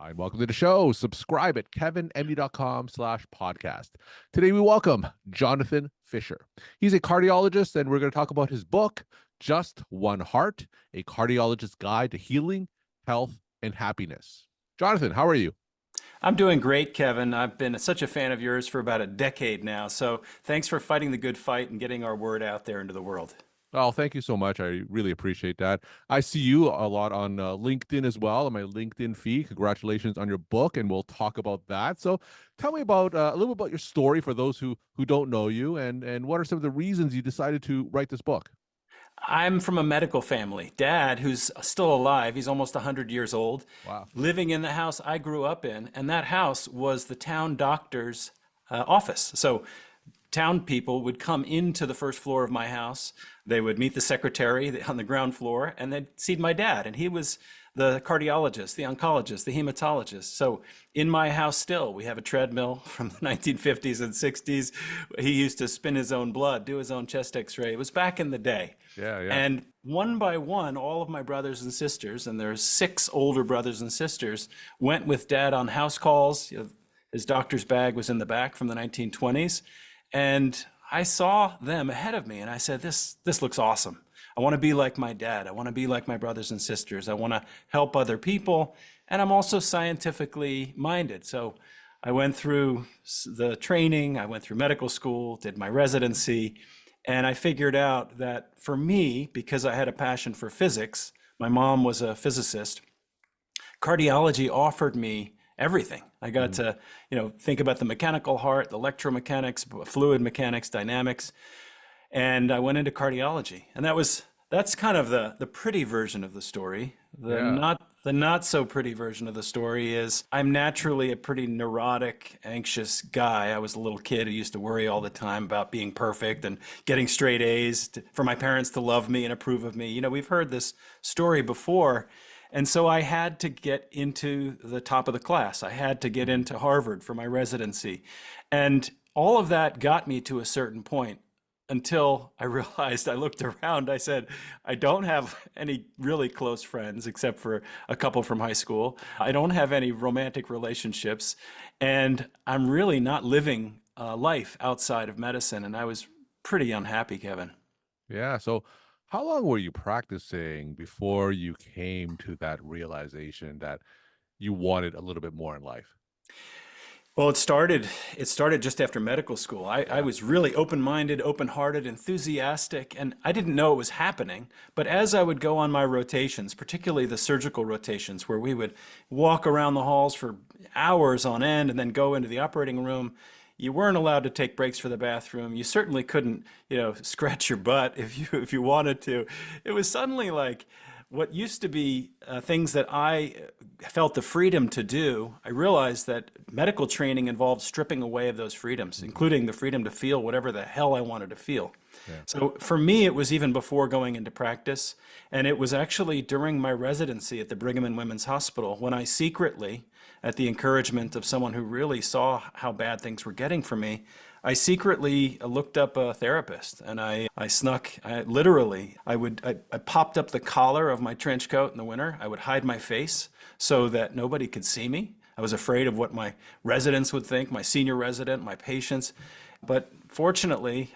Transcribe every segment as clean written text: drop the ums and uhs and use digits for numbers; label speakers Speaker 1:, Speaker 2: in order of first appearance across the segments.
Speaker 1: Hi, and welcome to the show. Subscribe at kevinmd.com/podcast. Today we welcome Jonathan Fisher. He's a cardiologist, and we're going to talk about his book, Just One Heart, a cardiologist's guide to healing, health, and happiness. Jonathan, how are you?
Speaker 2: I'm doing great, Kevin. I've been such a fan of yours for about a decade now. So thanks for fighting the good fight and getting our word out there into the world.
Speaker 1: Oh, thank you so much. I really appreciate that. I see you a lot on LinkedIn as well, on my LinkedIn feed. Congratulations on your book, and we'll talk about that. So, tell me about a little bit about your story for those who don't know you, and what are some of the reasons you decided to write this book?
Speaker 2: I'm from a medical family. Dad, who's still alive, he's almost 100 years old,
Speaker 1: Wow.
Speaker 2: living in the house I grew up in, and that house was the town doctor's office. So town people would come into the first floor of my house. They would meet the secretary on the ground floor, and they'd see my dad. And he was the cardiologist, the oncologist, the hematologist. So in my house still, we have a treadmill from the 1950s and 60s. He used to spin his own blood, do his own chest x-ray. It was back in the day.
Speaker 1: Yeah, yeah.
Speaker 2: And one by one, all of my brothers and sisters, and there's 6 older brothers and sisters, went with dad on house calls. His doctor's bag was in the back from the 1920s. And I saw them ahead of me and I said, this looks awesome. I want to be like my dad. I want to be like my brothers and sisters. I want to help other people. And I'm also scientifically minded. So I went through the training, I went through medical school, did my residency, and I figured out that for me, because I had a passion for physics, my mom was a physicist, cardiology offered me everything. I got to, think about the mechanical heart, the electromechanics, fluid mechanics, dynamics, and I went into cardiology. And that's kind of the pretty version of the story.
Speaker 1: Yeah.
Speaker 2: The not so pretty version of the story is I'm naturally a pretty neurotic, anxious guy. I was a little kid who used to worry all the time about being perfect and getting straight A's for my parents to love me and approve of me. We've heard this story before. And so I had to get into the top of the class. I had to get into Harvard for my residency. And all of that got me to a certain point until I realized, I looked around, I said, I don't have any really close friends except for a couple from high school. I don't have any romantic relationships. And I'm really not living life outside of medicine. And I was pretty unhappy, Kevin.
Speaker 1: Yeah. So, how long were you practicing before you came to that realization that you wanted a little bit more in life?
Speaker 2: Well, it started just after medical school. I
Speaker 1: Yeah.
Speaker 2: was really open-minded, open-hearted, enthusiastic, and I didn't know it was happening. But as I would go on my rotations, particularly the surgical rotations, where we would walk around the halls for hours on end and then go into the operating room, you weren't allowed to take breaks for the bathroom. You certainly couldn't, scratch your butt if you wanted to. It was suddenly like what used to be things that I felt the freedom to do. I realized that medical training involved stripping away of those freedoms, including the freedom to feel whatever the hell I wanted to feel.
Speaker 1: Yeah.
Speaker 2: So for me, it was even before going into practice. And it was actually during my residency at the Brigham and Women's Hospital when I secretly, at the encouragement of someone who really saw how bad things were getting for me, I secretly looked up a therapist and I snuck, I popped up the collar of my trench coat in the winter. I would hide my face so that nobody could see me. I was afraid of what my residents would think, my senior resident, my patients. But fortunately,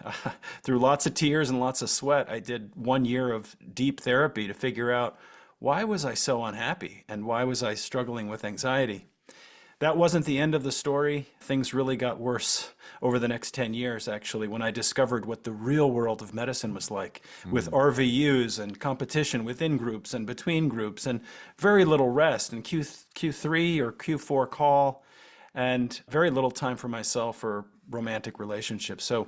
Speaker 2: through lots of tears and lots of sweat, I did 1 year of deep therapy to figure out why was I so unhappy and why was I struggling with anxiety. That wasn't the end of the story. Things really got worse over the next 10 years, actually, when I discovered what the real world of medicine was like, with
Speaker 1: Mm.
Speaker 2: RVUs and competition within groups and between groups, and very little rest, and Q3 or Q4 call, and very little time for myself or romantic relationships. So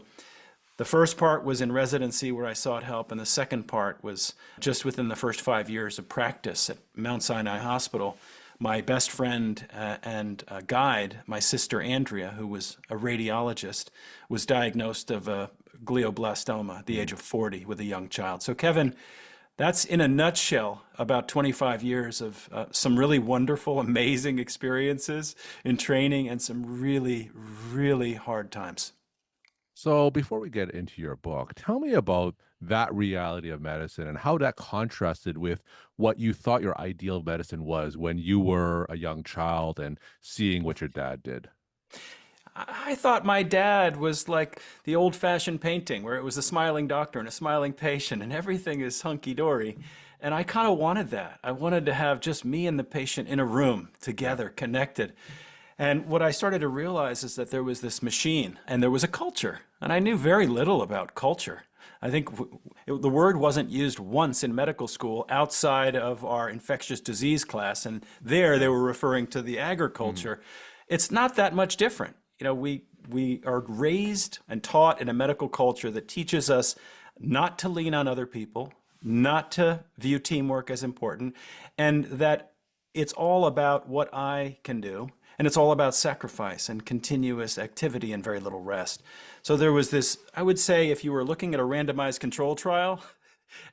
Speaker 2: the first part was in residency where I sought help, and the second part was just within the first 5 years of practice at Mount Sinai Hospital. My best friend and guide, my sister Andrea, who was a radiologist, was diagnosed of a glioblastoma at the age of 40 with a young child. So Kevin, that's in a nutshell about 25 years of some really wonderful, amazing experiences in training and some really, really hard times.
Speaker 1: So before we get into your book, tell me about that reality of medicine and how that contrasted with what you thought your ideal medicine was when you were a young child and seeing what your dad did.
Speaker 2: I thought my dad was like the old-fashioned painting where it was a smiling doctor and a smiling patient and everything is hunky-dory. And I kind of wanted that. I wanted to have just me and the patient in a room
Speaker 1: Yeah.
Speaker 2: together, connected. And what I started to realize is that there was this machine and there was a culture. And I knew very little about culture. I think the word wasn't used once in medical school outside of our infectious disease class. And there they were referring to the
Speaker 1: Mm.
Speaker 2: agriculture. It's not that much different. We are raised and taught in a medical culture that teaches us not to lean on other people, not to view teamwork as important, and that it's all about what I can do. And it's all about sacrifice and continuous activity and very little rest. So there was this, I would say, if you were looking at a randomized control trial,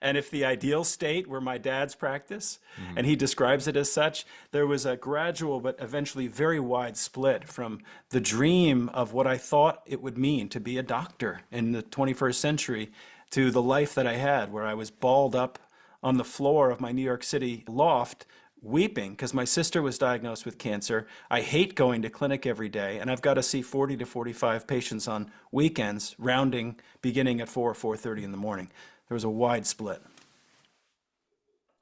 Speaker 2: and if the ideal state were my dad's practice,
Speaker 1: Mhm.
Speaker 2: and he describes it as such, there was a gradual but eventually very wide split from the dream of what I thought it would mean to be a doctor in the 21st century to the life that I had, where I was balled up on the floor of my New York City loft weeping because my sister was diagnosed with cancer. I hate going to clinic every day, and I've got to see 40 to 45 patients on weekends, rounding beginning at 4:30 in the morning. There was a wide split.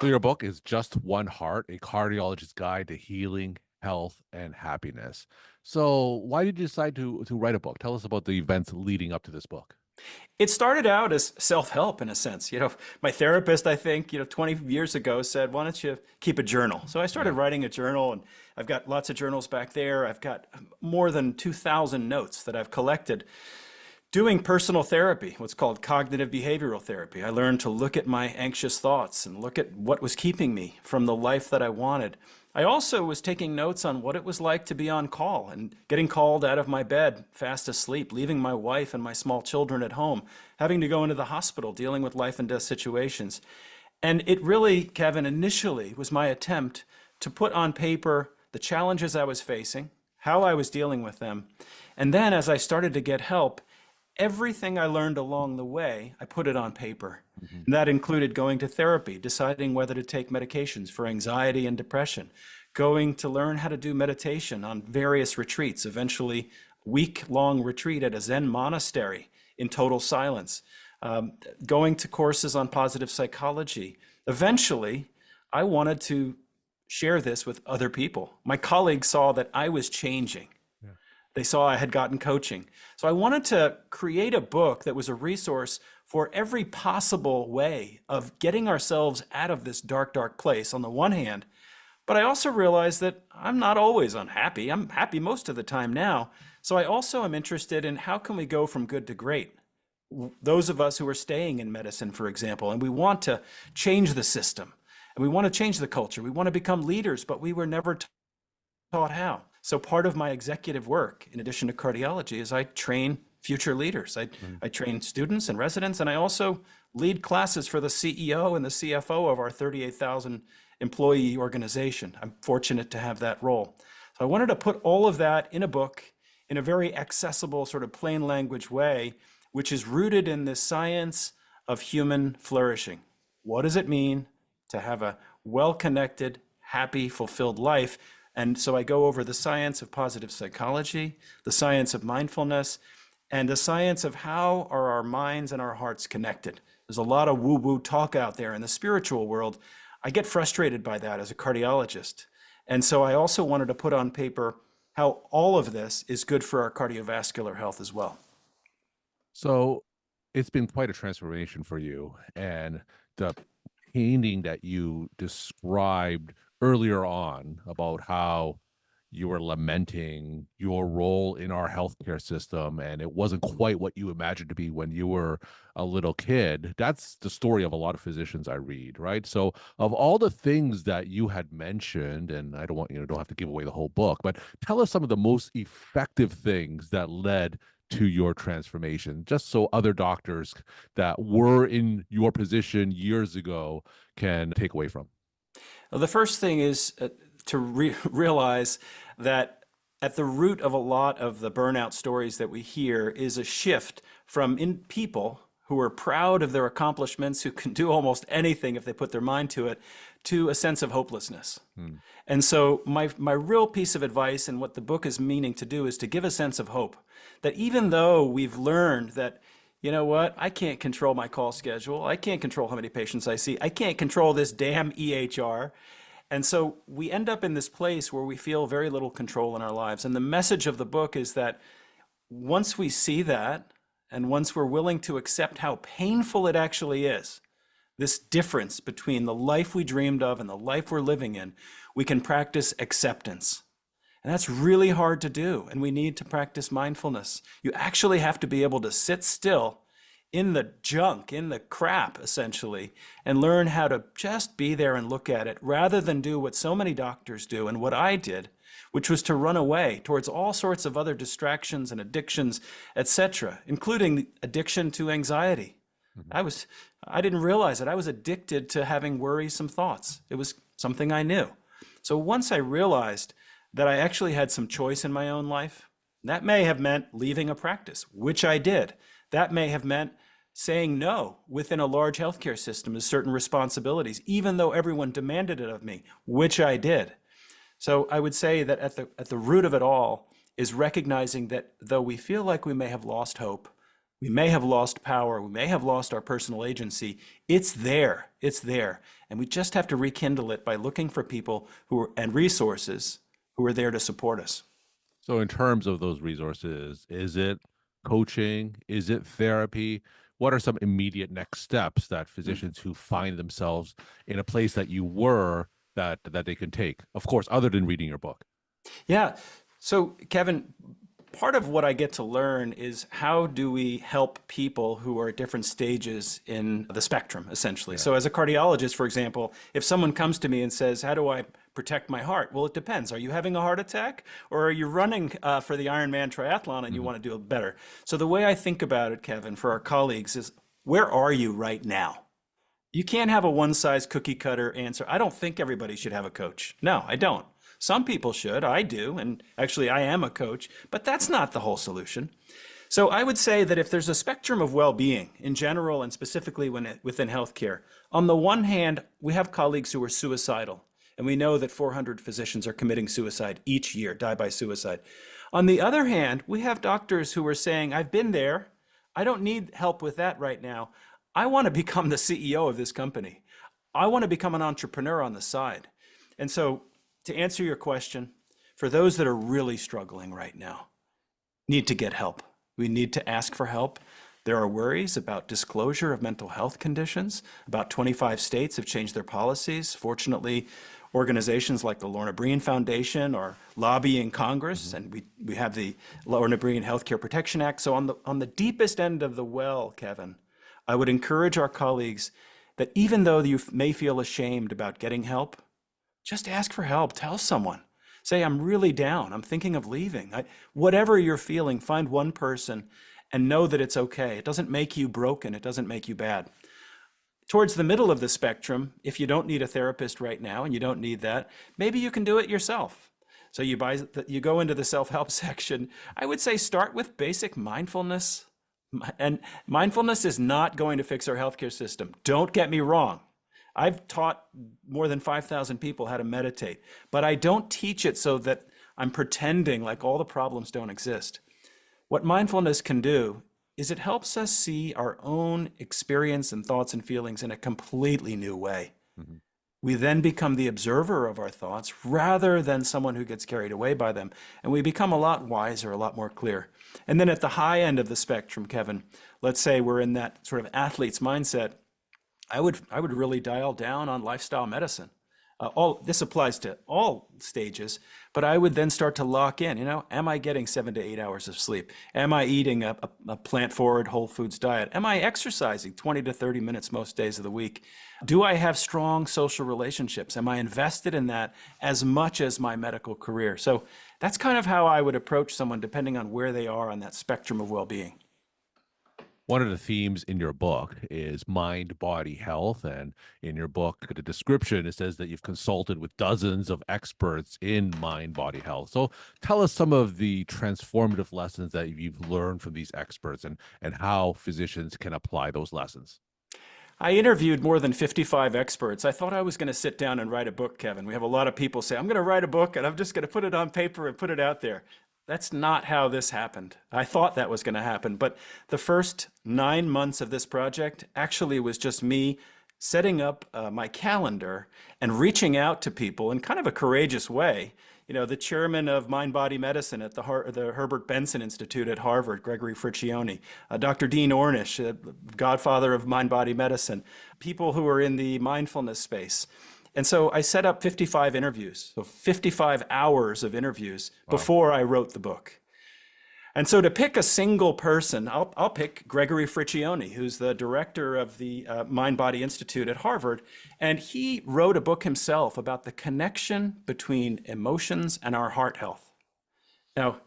Speaker 1: So your book is Just One Heart, a cardiologist's guide to healing, health, and happiness. So why did you decide to write a book? Tell us about the events leading up to this book.
Speaker 2: It started out as self-help in a sense. My therapist, I think, 20 years ago said, why don't you keep a journal? So I started
Speaker 1: Yeah.
Speaker 2: writing a journal, and I've got lots of journals back there. I've got more than 2,000 notes that I've collected doing personal therapy, what's called cognitive behavioral therapy. I learned to look at my anxious thoughts and look at what was keeping me from the life that I wanted. I also was taking notes on what it was like to be on call and getting called out of my bed fast asleep, leaving my wife and my small children at home, having to go into the hospital, dealing with life and death situations. And it really, Kevin, initially was my attempt to put on paper the challenges I was facing, how I was dealing with them. And then as I started to get help, everything I learned along the way, I put it on paper.
Speaker 1: Mhm.
Speaker 2: And that included going to therapy, deciding whether to take medications for anxiety and depression, going to learn how to do meditation on various retreats, eventually week-long retreat at a Zen monastery in total silence, going to courses on positive psychology. Eventually, I wanted to share this with other people. My colleagues saw that I was changing.
Speaker 1: Yeah.
Speaker 2: They saw I had gotten coaching. So I wanted to create a book that was a resource for every possible way of getting ourselves out of this dark, dark place on the one hand. But I also realized that I'm not always unhappy. I'm happy most of the time now. So I also am interested in how can we go from good to great? Those of us who are staying in medicine, for example, and we want to change the system and we want to change the culture. We want to become leaders, but we were never taught how. So part of my executive work, in addition to cardiology, is I train future leaders. I train students and residents, and I also lead classes for the CEO and the CFO of our 38,000 employee organization. I'm fortunate to have that role. So I wanted to put all of that in a book in a very accessible, sort of plain language way, which is rooted in the science of human flourishing. What does it mean to have a well-connected, happy, fulfilled life? And so I go over the science of positive psychology, the science of mindfulness, and the science of how are our minds and our hearts connected. There's a lot of woo-woo talk out there in the spiritual world. I get frustrated by that as a cardiologist. And so I also wanted to put on paper how all of this is good for our cardiovascular health as well.
Speaker 1: So it's been quite a transformation for you. And the painting that you described earlier on about how you were lamenting your role in our healthcare system and it wasn't quite what you imagined to be when you were a little kid. That's the story of a lot of physicians I read, right? So of all the things that you had mentioned, and I don't want, don't have to give away the whole book, but tell us some of the most effective things that led to your transformation, just so other doctors that were in your position years ago can take away from.
Speaker 2: Well, the first thing is to realize that at the root of a lot of the burnout stories that we hear is a shift from people who are proud of their accomplishments, who can do almost anything if they put their mind to it, to a sense of hopelessness.
Speaker 1: Mm.
Speaker 2: And so my real piece of advice and what the book is meaning to do is to give a sense of hope that even though we've learned that, you know what, I can't control my call schedule, I can't control how many patients I see, I can't control this damn EHR. And so we end up in this place where we feel very little control in our lives. And the message of the book is that once we see that, and once we're willing to accept how painful it actually is, this difference between the life we dreamed of and the life we're living in, we can practice acceptance. And that's really hard to do, and we need to practice mindfulness. You actually have to be able to sit still in the junk, in the crap, essentially, and learn how to just be there and look at it, rather than do what so many doctors do and what I did, which was to run away towards all sorts of other distractions and addictions, etc., including addiction to anxiety. I didn't realize it. I was addicted to having worrisome thoughts. It was something I knew. So once I realized that I actually had some choice in my own life, that may have meant leaving a practice, which I did. That may have meant saying no within a large healthcare system to certain responsibilities, even though everyone demanded it of me, which I did. So I would say that at the root of it all is recognizing that though we feel like we may have lost hope, we may have lost power, we may have lost our personal agency, it's there, and we just have to rekindle it by looking for people and resources who are there to support us.
Speaker 1: So in terms of those resources, is it coaching? Is it therapy? What are some immediate next steps that physicians who find themselves in a place that you were that they can take? Of course, other than reading your book.
Speaker 2: Yeah. So Kevin, part of what I get to learn is how do we help people who are at different stages in the spectrum, essentially. So as a cardiologist, for example, if someone comes to me and says, how do I protect my heart? Well, it depends. Are you having a heart attack, or are you running for the Ironman triathlon and you want to do it better? So the way I think about it, Kevin, for our colleagues is, where are you right now? You can't have a one-size cookie-cutter answer. I don't think everybody should have a coach. No, I don't. Some people should. I do. And actually, I am a coach. But that's not the whole solution. So I would say that if there's a spectrum of well-being in general and specifically within healthcare, on the one hand, we have colleagues who are suicidal. And we know that 400 physicians are committing suicide each year, die by suicide. On the other hand, we have doctors who are saying, I've been there. I don't need help with that right now. I want to become the CEO of this company. I want to become an entrepreneur on the side. And so to answer your question, for those that are really struggling right now, need to get help. We need to ask for help. There are worries about disclosure of mental health conditions. About 25 states have changed their policies. Fortunately, organizations like the Lorna Breen Foundation are lobbying Congress, and we have the Lorna Breen Healthcare Protection Act. So on the deepest end of the well, Kevin, I would encourage our colleagues that even though you may feel ashamed about getting help, just ask for help. Tell someone. Say, I'm really down. I'm thinking of leaving. Whatever you're feeling, find one person and know that it's okay. It doesn't make you broken. It doesn't make you bad. Towards the middle of the spectrum, if you don't need a therapist right now and you don't need that, maybe you can do it yourself. So you go into the self-help section. I would say start with basic mindfulness. And mindfulness is not going to fix our healthcare system. Don't get me wrong. I've taught more than 5,000 people how to meditate, but I don't teach it so that I'm pretending like all the problems don't exist. What mindfulness can do is it helps us see our own experience and thoughts and feelings in a completely new way. Mm-hmm. We then become the observer of our thoughts rather than someone who gets carried away by them. And we become a lot wiser, a lot more clear. And then at the high end of the spectrum, Kevin, let's say we're in that sort of athlete's mindset, I would really dial down on lifestyle medicine. This applies to all stages, but I would then start to lock in, am I getting 7 to 8 hours of sleep? Am I eating a plant-forward whole foods diet? Am I exercising 20 to 30 minutes most days of the week? Do I have strong social relationships? Am I invested in that as much as my medical career? So that's kind of how I would approach someone depending on where they are on that spectrum of well-being.
Speaker 1: One of the themes in your book is mind body health. And in your book, the description, it says that you've consulted with dozens of experts in mind body health. So tell us some of the transformative lessons that you've learned from these experts and how physicians can apply those lessons.
Speaker 2: I interviewed more than 55 experts. I thought I was going to sit down and write a book, Kevin. We have a lot of people say, I'm going to write a book and I'm just going to put it on paper and put it out there. That's not how this happened. I thought that was going to happen, but the first 9 months of this project actually was just me setting up my calendar and reaching out to people in kind of a courageous way. You know, the chairman of mind body medicine at the Herbert Benson Institute at Harvard, Gregory Friccioni, Dr. Dean Ornish, godfather of mind body medicine, people who are in the mindfulness space. And so I set up 55 interviews, so 55 hours of interviews before I wrote the book. And so to pick a single person, I'll pick Gregory Friccioni, who's the director of the Mind Body Institute at Harvard. And he wrote a book himself about the connection between emotions and our heart health. Now,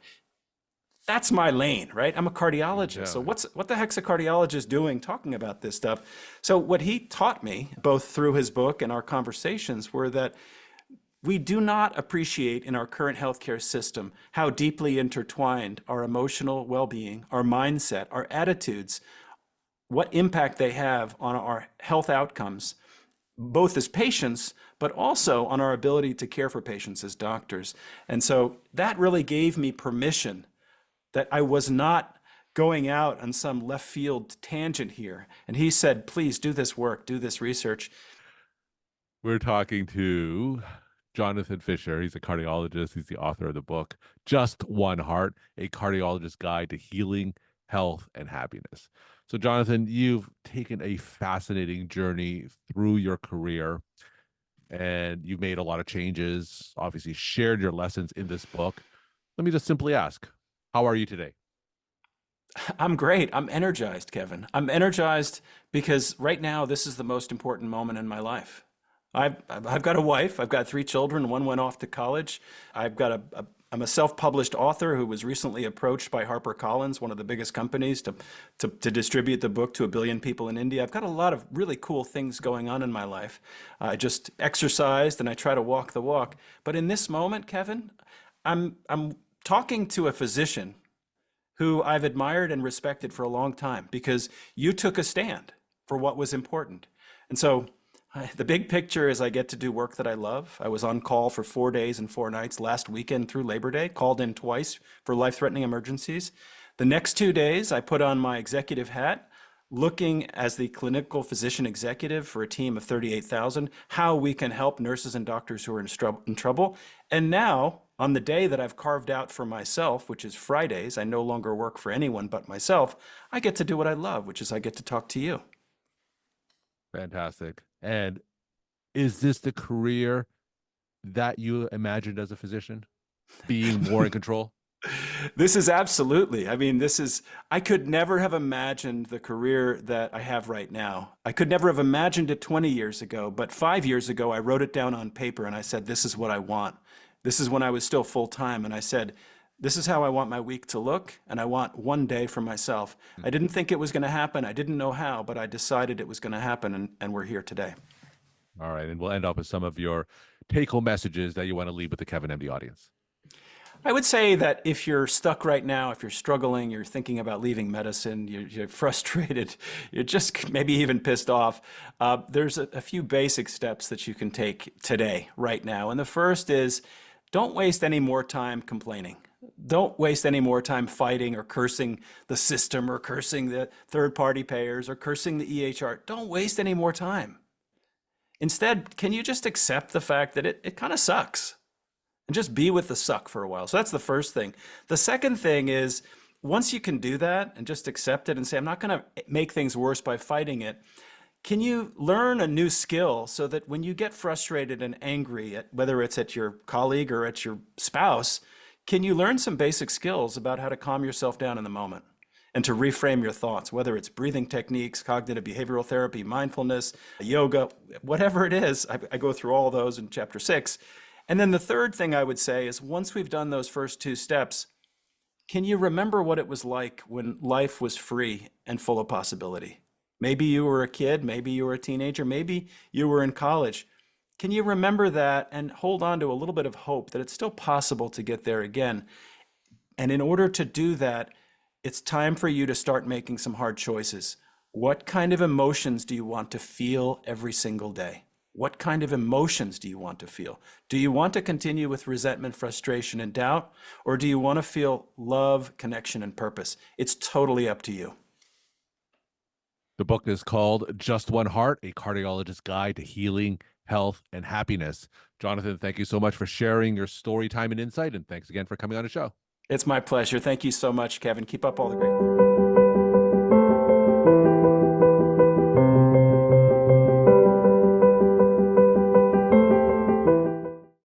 Speaker 2: that's my lane, right? I'm a cardiologist.
Speaker 1: Yeah.
Speaker 2: So what the heck's a cardiologist doing talking about this stuff? So what he taught me, both through his book and our conversations, were that we do not appreciate in our current healthcare system how deeply intertwined our emotional well-being, our mindset, our attitudes, what impact they have on our health outcomes, both as patients, but also on our ability to care for patients as doctors. And so that really gave me permission that I was not going out on some left field tangent here. And he said, please do this work, do this research.
Speaker 1: We're talking to Jonathan Fisher. He's a cardiologist. He's the author of the book, Just One Heart, a cardiologist's guide to healing, health, and happiness. So, Jonathan, you've taken a fascinating journey through your career and you've made a lot of changes, obviously shared your lessons in this book. Let me just simply ask, how are you today?
Speaker 2: I'm great. I'm energized, Kevin. I'm energized because right now, this is the most important moment in my life. I've got a wife. I've got 3 children. One went off to college. I'm a self-published author who was recently approached by HarperCollins, one of the biggest companies, to distribute the book to 1 billion people in India. I've got a lot of really cool things going on in my life. I just exercised and I try to walk the walk. But in this moment, Kevin, I'm talking to a physician who I've admired and respected for a long time because you took a stand for what was important. And so the big picture is I get to do work that I love. I was on call for 4 days and 4 nights last weekend through Labor Day, called in twice for life-threatening emergencies. The next 2 days, I put on my executive hat, looking as the clinical physician executive for a team of 38,000, how we can help nurses and doctors who are in trouble. And now, on the day that I've carved out for myself, which is Fridays, I no longer work for anyone but myself, I get to do what I love, which is I get to talk to you.
Speaker 1: Fantastic. And is this the career that you imagined as a physician, being more in control?
Speaker 2: This is absolutely. I mean, I could never have imagined the career that I have right now. I could never have imagined it 20 years ago, but 5 years ago, I wrote it down on paper and I said, this is what I want. This is when I was still full-time. And I said, this is how I want my week to look. And I want one day for myself. I didn't think it was going to happen. I didn't know how, but I decided it was going to happen. And we're here today.
Speaker 1: All right. And we'll end up with some of your take-home messages that you want to leave with the Kevin MD audience.
Speaker 2: I would say that if you're stuck right now, if you're struggling, you're thinking about leaving medicine, you're frustrated, you're just maybe even pissed off, there's a few basic steps that you can take today, right now. And the first is don't waste any more time complaining. Don't waste any more time fighting or cursing the system or cursing the third-party payers or cursing the EHR. Don't waste any more time. Instead, can you just accept the fact that it kind of sucks? And just be with the suck for a while. So that's the first thing. The second thing is, once you can do that and just accept it and say, I'm not going to make things worse by fighting it, can you learn a new skill so that when you get frustrated and angry, whether it's at your colleague or at your spouse, can you learn some basic skills about how to calm yourself down in the moment and to reframe your thoughts, whether it's breathing techniques, cognitive behavioral therapy, mindfulness, yoga, whatever it is. I go through all those in chapter 6. And then the third thing I would say is once we've done those first 2 steps, Can you remember what it was like when life was free and full of possibility? Maybe you were a kid, maybe you were a teenager, maybe you were in college. Can you remember that and hold on to a little bit of hope that it's still possible to get there again? And in order to do that, it's time for you to start making some hard choices. What kind of emotions do you want to feel every single day? What kind of emotions do you want to feel? Do you want to continue with resentment, frustration, and doubt? Or do you want to feel love, connection, and purpose? It's totally up to you.
Speaker 1: The book is called Just One Heart, a cardiologist's guide to healing, health, and happiness. Jonathan, thank you so much for sharing your story, time, and insight. And thanks again for coming on the show.
Speaker 2: It's my pleasure. Thank you so much, Kevin. Keep up all the great work.